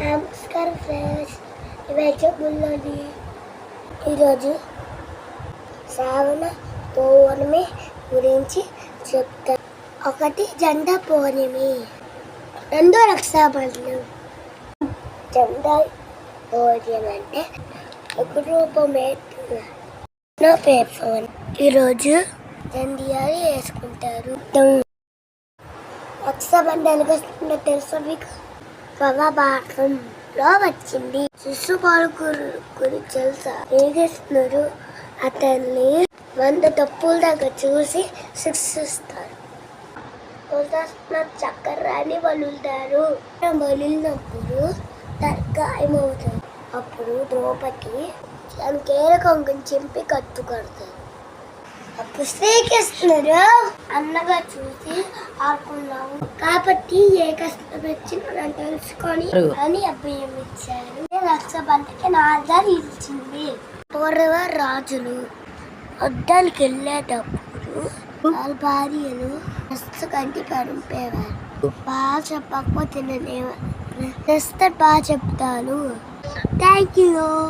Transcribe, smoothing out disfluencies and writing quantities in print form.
నమస్కారం ఫ్రెండ్స్, వెజబుల్లోని ఈరోజు శ్రావణ పౌర్ణమి గురించి చెప్తా. ఒకటి జెండా పౌర్ణమి, రెండో రక్షాబంధనం. జెండా పౌర్ణమి అంటే ఒక రూపమే పేర్కొని ఈరోజు జెండియాలు వేసుకుంటారు. రక్షాబంధన్ తెలుసా మీకు? మహాభారతంలో వచ్చింది. శిశుపాలు గురించి తెలుసా? శ్రీకృష్ణుడు అతన్ని 100 తప్పుల దగ్గర చూసి శిక్షిస్తారు. చక్రాన్ని వదులుతారు. వదిలినప్పుడు గాయమవుతారు. అప్పుడు ద్రౌపది కేర కొంగుని చింపి కట్టు కడతారు. అప్పుడు శ్రీకృష్ణుడు అన్నగా చూసి ఆడుకున్నాము కాబట్టి ఏ కష్టం వచ్చిందని తెలుసుకొని అని అభయం ఇచ్చారు. రక్షాబంధన్కి నాలుగు ఇచ్చింది. పూర్వ రాజులు యుద్ధానికి వెళ్ళేటప్పుడు వాళ్ళ భార్యలు కంటి పంపేవారు. బాగా చెప్పకపోతే నేను బాగా చెప్తాను. Thank you.